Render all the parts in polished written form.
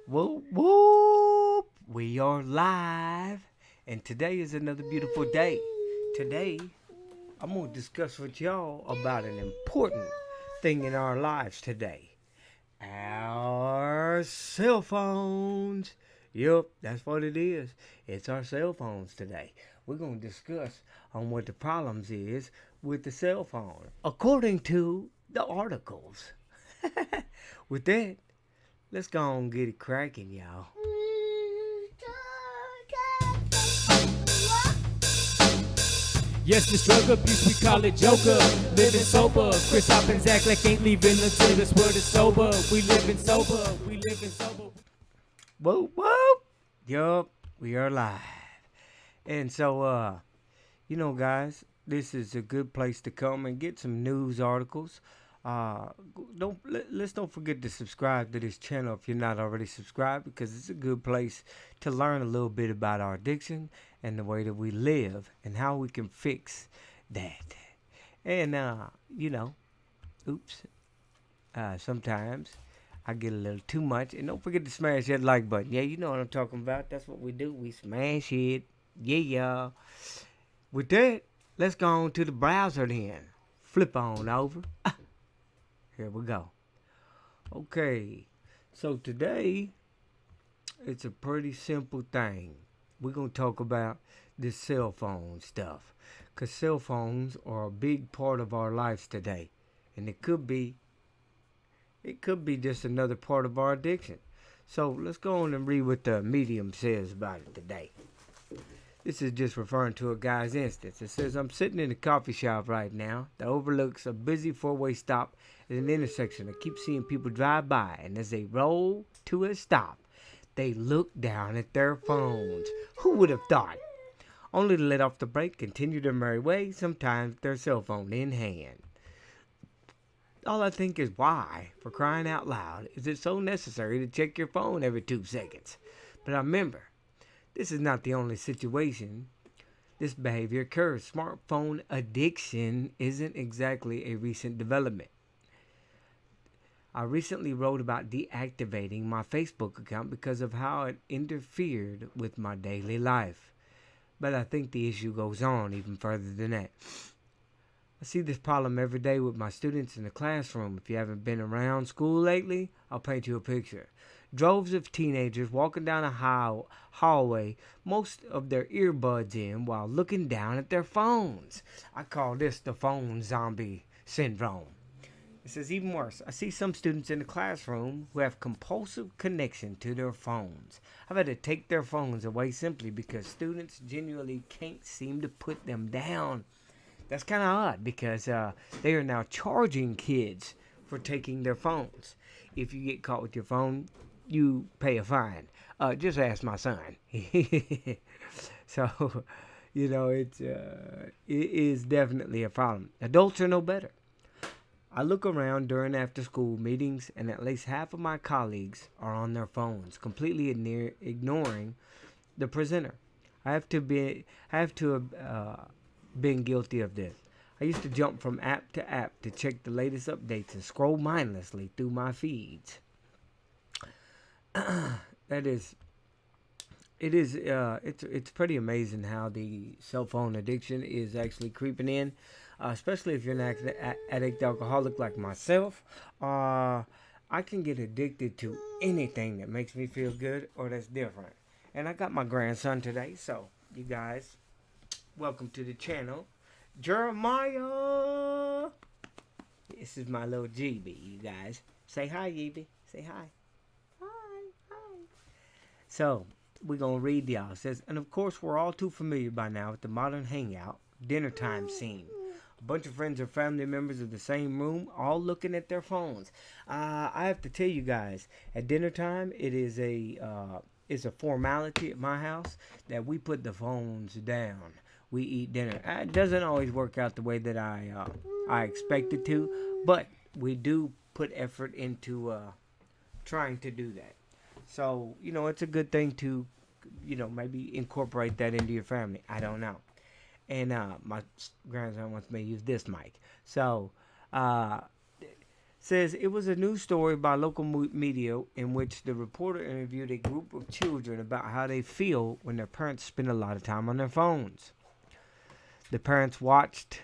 Whoop, whoop. We are live, and today is another beautiful day. Today, I'm going to discuss with y'all about an important thing in our lives today our cell phones. Yep, that's what it is. It's our cell phones today. We're going to discuss on what the problems is with the cell phone, according to the articles. With that, let's go and get it cracking, y'all. Yes, this drug abuse, we call it Joker. Living sober. Chris Hoppins act like ain't leaving until this world is sober. We living sober. We living sober. Whoa, whoa. Yup, we are live. And so, guys, this is a good place to come and get some news articles. Let's don't forget to subscribe to this channel if you're not already subscribed, because it's a good place to learn a little bit about our addiction and the way that we live and how we can fix that. And oops, sometimes I get a little too much. And don't forget to smash that like button. Yeah, you know what I'm talking about. That's what we do. We smash it. Yeah, y'all. With that, let's go on to the browser then. Flip on over. Here we go. Okay. So today, it's a pretty simple thing. We're going to talk about this cell phone stuff. Because cell phones are a big part of our lives today. And it could be just another part of our addiction. So let's go on and read what the Medium says about it today. This is just referring to a guy's instance. It says, I'm sitting in a coffee shop right now that overlooks a busy four-way stop at an intersection. I keep seeing people drive by, and as they roll to a stop, they look down at their phones. Who would have thought? Only to let off the brake, continue their merry way, sometimes their cell phone in hand. All I think is, why, for crying out loud, is it so necessary to check your phone every 2 seconds? But I remember, this is not the only situation this behavior occurs. Smartphone addiction isn't exactly a recent development. I recently wrote about deactivating my Facebook account because of how it interfered with my daily life. But I think the issue goes on even further than that. I see this problem every day with my students in the classroom. If you haven't been around school lately, I'll paint you a picture. Droves of teenagers walking down a hallway, most of their earbuds in while looking down at their phones. I call this the phone zombie syndrome. It says even worse. I see some students in the classroom who have compulsive connection to their phones. I've had to take their phones away simply because students genuinely can't seem to put them down. That's kind of odd because they are now charging kids for taking their phones. If you get caught with your phone, you pay a fine. Just ask my son. So, it is definitely a problem. Adults are no better. I look around during after-school meetings, and at least half of my colleagues are on their phones, completely ignoring the presenter. I have to have been guilty of this. I used to jump from app to app to check the latest updates and scroll mindlessly through my feeds. It's pretty amazing how the cell phone addiction is actually creeping in, especially if you're an addict alcoholic like myself. I can get addicted to anything that makes me feel good or that's different. And I got my grandson today, so you guys, welcome to the channel. Jeremiah! This is my little GB, you guys. Say hi, GB. Say hi. So, we're going to read y'all. It says, and of course, we're all too familiar by now with the modern hangout, dinner time scene. A bunch of friends or family members in the same room, all looking at their phones. I have to tell you guys, at dinner time, it's a formality at my house that we put the phones down. We eat dinner. It doesn't always work out the way that I expect it to, but we do put effort into trying to do that. So, it's a good thing to, maybe incorporate that into your family. I don't know. And my grandson wants me to use this mic. So, Says it was a news story by local media in which the reporter interviewed a group of children about how they feel when their parents spend a lot of time on their phones. The parents watched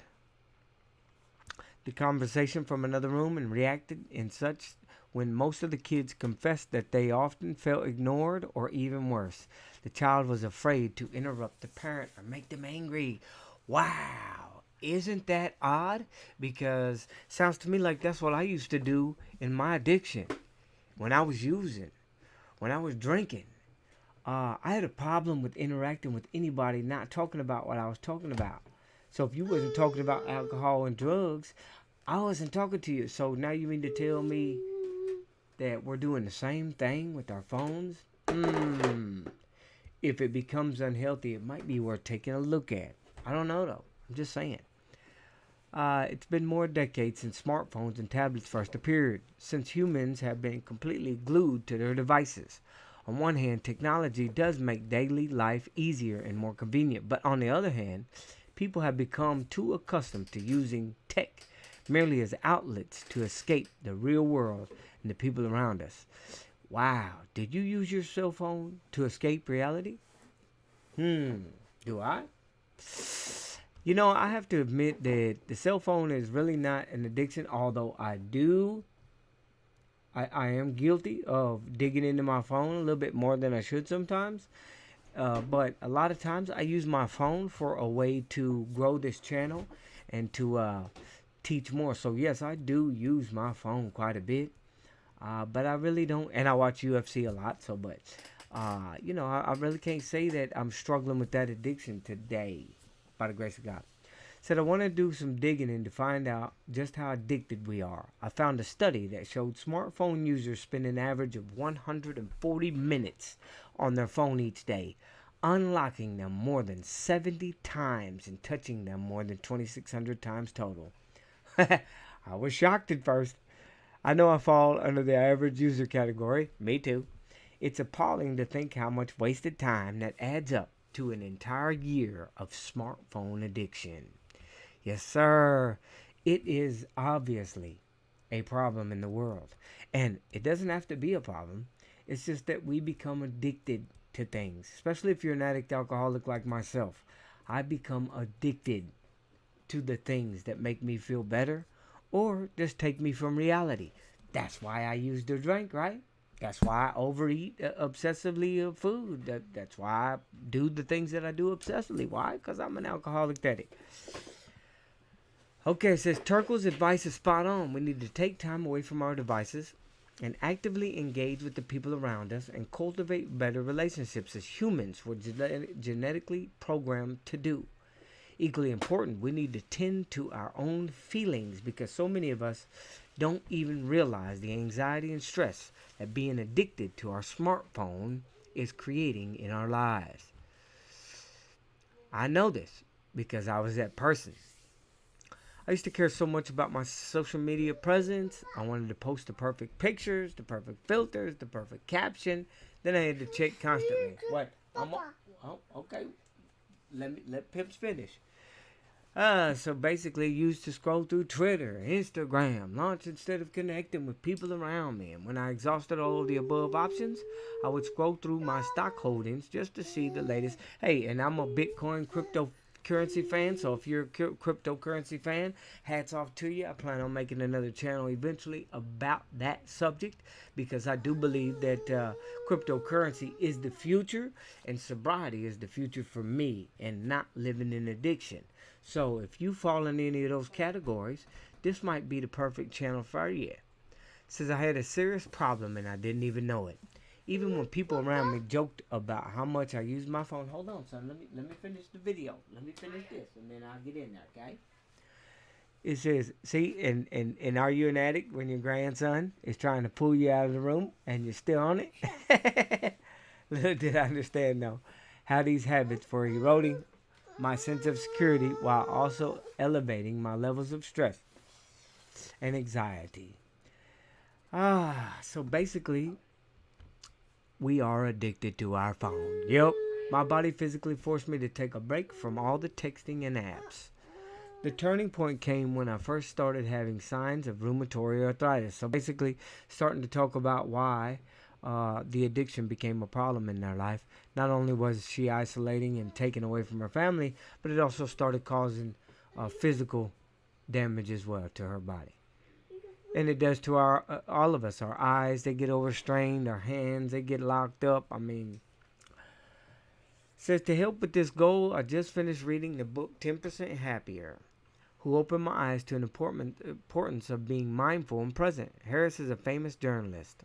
the conversation from another room and reacted in such when most of the kids confessed that they often felt ignored or even worse. The child was afraid to interrupt the parent or make them angry. Wow, isn't that odd? Because sounds to me like that's what I used to do in my addiction. When I was using, when I was drinking, I had a problem with interacting with anybody not talking about what I was talking about. So if you wasn't talking about alcohol and drugs, I wasn't talking to you. So now you mean to tell me that we're doing the same thing with our phones? If it becomes unhealthy, it might be worth taking a look at. I don't know though. I'm just saying. It's been more decades since smartphones and tablets first appeared, since humans have been completely glued to their devices. On one hand, technology does make daily life easier and more convenient, but on the other hand, people have become too accustomed to using tech merely as outlets to escape the real world and the people around us. Wow, did you use your cell phone to escape reality? Do I? You know, I have to admit that the cell phone is really not an addiction, although I am guilty of digging into my phone a little bit more than I should sometimes. But a lot of times I use my phone for a way to grow this channel and to teach more. So yes, I do use my phone quite a bit. But I really don't, and I watch UFC a lot. So, but I really can't say that I'm struggling with that addiction today, by the grace of God. Said I want to do some digging in to find out just how addicted we are. I found a study that showed smartphone users spend an average of 140 minutes on their phone each day, unlocking them more than 70 times and touching them more than 2,600 times total. I was shocked at first. I know I fall under the average user category. Me too. It's appalling to think how much wasted time that adds up to an entire year of smartphone addiction. Yes, sir. It is obviously a problem in the world. And it doesn't have to be a problem. It's just that we become addicted to things, especially if you're an addict alcoholic like myself. I become addicted to the things that make me feel better or just take me from reality. That's why I use the drink, right? That's why I overeat obsessively of food. That's why I do the things that I do obsessively. Why? Because I'm an alcoholic addict. Okay, it says Turkle's advice is spot on. We need to take time away from our devices and actively engage with the people around us and cultivate better relationships as humans were genetically programmed to do. Equally important, we need to tend to our own feelings because so many of us don't even realize the anxiety and stress that being addicted to our smartphone is creating in our lives. I know this because I was that person. I used to care so much about my social media presence. I wanted to post the perfect pictures, the perfect filters, the perfect caption. Then I had to check constantly. What? Okay. Let Pips finish. So basically used to scroll through Twitter, Instagram, launch instead of connecting with people around me. And when I exhausted all of the above options, I would scroll through my stock holdings just to see the latest. Hey, and I'm a Bitcoin cryptocurrency fan, so if you're a cryptocurrency fan, hats off to you. I plan on making another channel eventually about that subject because I do believe that cryptocurrency is the future and sobriety is the future for me and not living in addiction. So if you fall in any of those categories, this might be the perfect channel for you. It says I had a serious problem and I didn't even know it. Even when people around me joked about how much I use my phone. Hold on, son. Let me finish the video. Let me finish this, and then I'll get in there, okay? It says, see, and are you an addict when your grandson is trying to pull you out of the room and you're still on it? Little did I understand, though, how these habits were eroding my sense of security while also elevating my levels of stress and anxiety. So basically, we are addicted to our phone. Yep. My body physically forced me to take a break from all the texting and apps. The turning point came when I first started having signs of rheumatoid arthritis. So basically, starting to talk about why the addiction became a problem in their life. Not only was she isolating and taken away from her family, but it also started causing physical damage as well to her body. And it does to our all of us. Our eyes, they get overstrained. Our hands, they get locked up. I mean, says to help with this goal, I just finished reading the book 10% Happier, who opened my eyes to an importance of being mindful and present. Harris is a famous journalist.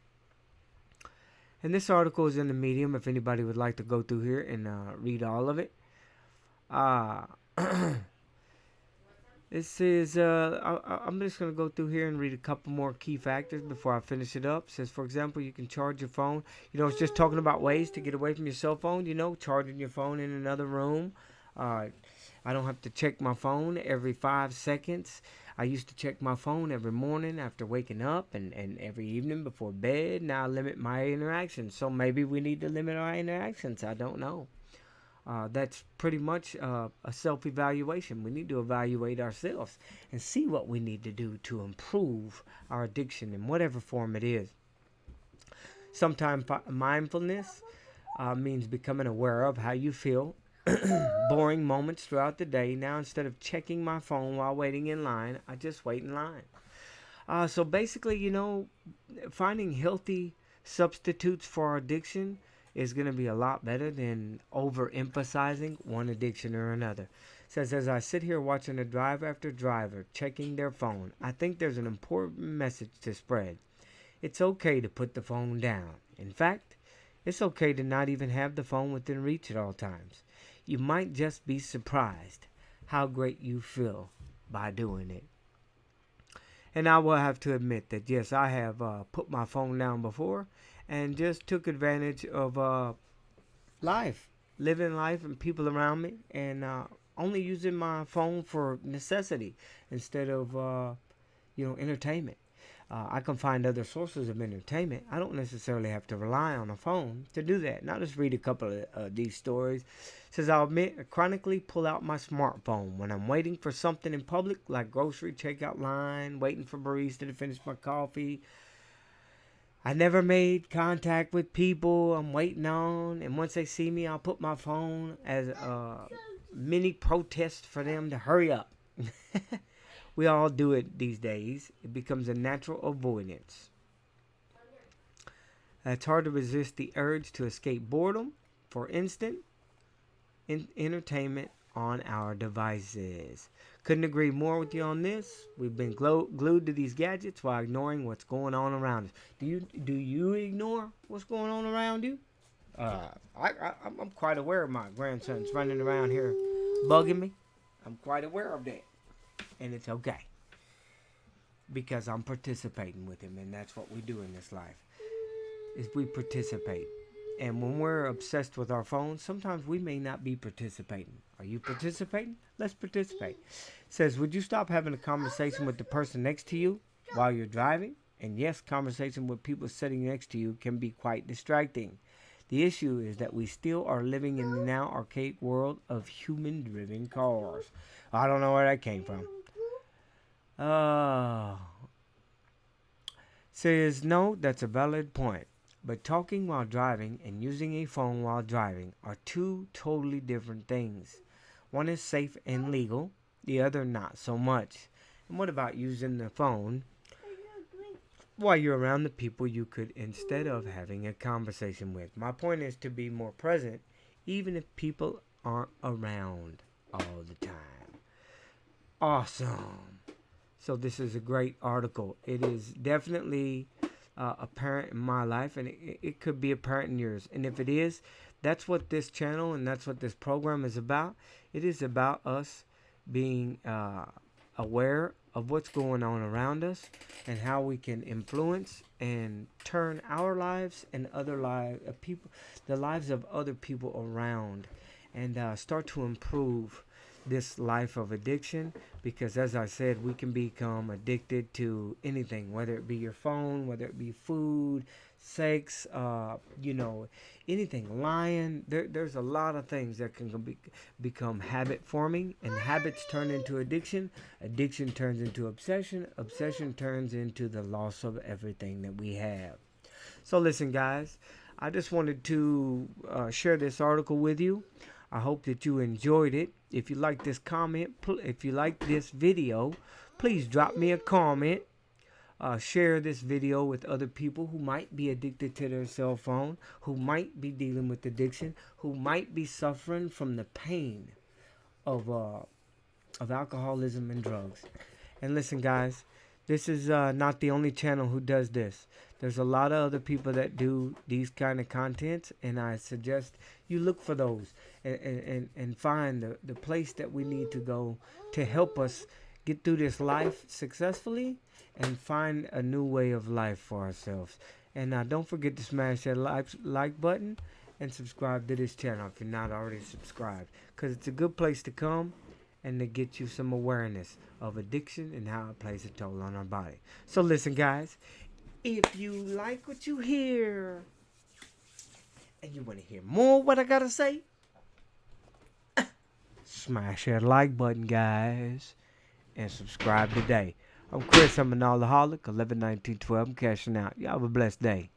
And this article is in the Medium if anybody would like to go through here and read all of it. It says, I'm just going to go through here and read a couple more key factors before I finish it up. It says, for example, you can charge your phone. It's just talking about ways to get away from your cell phone, charging your phone in another room. I don't have to check my phone every 5 seconds. I used to check my phone every morning after waking up and every evening before bed. Now I limit my interactions. So maybe we need to limit our interactions. I don't know. That's pretty much a self-evaluation. We need to evaluate ourselves and see what we need to do to improve our addiction in whatever form it is. Sometimes mindfulness means becoming aware of how you feel. Boring moments throughout the day. Now, instead of checking my phone while waiting in line, I just wait in line. So basically, finding healthy substitutes for our addiction is going to be a lot better than overemphasizing one addiction or another. It says, as I sit here watching a driver after driver checking their phone, I think there's an important message to spread. It's okay to put the phone down. In fact, it's okay to not even have the phone within reach at all times. You might just be surprised how great you feel by doing it. And I will have to admit that, yes, I have put my phone down before and just took advantage of living life and people around me, and only using my phone for necessity instead of, entertainment. I can find other sources of entertainment. I don't necessarily have to rely on a phone to do that. And I'll just read a couple of these stories. It says, I'll admit, I chronically pull out my smartphone when I'm waiting for something in public, like grocery checkout line, waiting for barista to finish my coffee. I never made contact with people I'm waiting on, and once they see me, I'll put my phone as a mini protest for them to hurry up. We all do it these days. It becomes a natural avoidance. It's hard to resist the urge to escape boredom, for instant entertainment on our devices. Couldn't agree more with you on this. We've been glued to these gadgets while ignoring what's going on around us. Do you ignore what's going on around you? I'm quite aware of my grandsons running around here bugging me. I'm quite aware of that. And it's okay, because I'm participating with him, and that's what we do in this life, is we participate. And when we're obsessed with our phones, sometimes we may not be participating. Are you participating? Let's participate. It says, would you stop having a conversation with the person next to you while you're driving? And yes, conversation with people sitting next to you can be quite distracting. The issue is that we still are living in the now archaic world of human-driven cars. I don't know where that came from. Says, no, that's a valid point. But talking while driving and using a phone while driving are two totally different things. One is safe and legal, the other not so much. And what about using the phone while you're around the people you could, instead of having a conversation with? My point is to be more present, even if people aren't around all the time. Awesome. So this is a great article. It is definitely apparent in my life, and it could be apparent in yours. And if it is, that's what this channel and that's what this program is about. It is about us being aware of what's going on around us and how we can influence and turn our lives and other lives, the lives of other people around, and start to improve this life of addiction. Because as I said, we can become addicted to anything, whether it be your phone, whether it be food, sex, anything, lying. There's a lot of things that can become habit forming, and habits turn into addiction. Addiction turns into obsession. Obsession turns into the loss of everything that we have. So listen, guys, I just wanted to share this article with you. I hope that you enjoyed it. If you like this if you like this video, please drop me a comment. Share this video with other people who might be addicted to their cell phone, who might be dealing with addiction, who might be suffering from the pain of alcoholism and drugs. And listen, guys, this is not the only channel who does this. There's a lot of other people that do these kind of contents, and I suggest you look for those and find the place that we need to go to help us get through this life successfully and find a new way of life for ourselves. And don't forget to smash that like button and subscribe to this channel if you're not already subscribed, because it's a good place to come and to get you some awareness of addiction and how it plays a toll on our body. So listen, guys, if you like what you hear and you want to hear more what I gotta say, smash that like button, guys, and subscribe today. I'm Chris. I'm an alcoholic. 11-19-12. I'm cashing out. Y'all have a blessed day.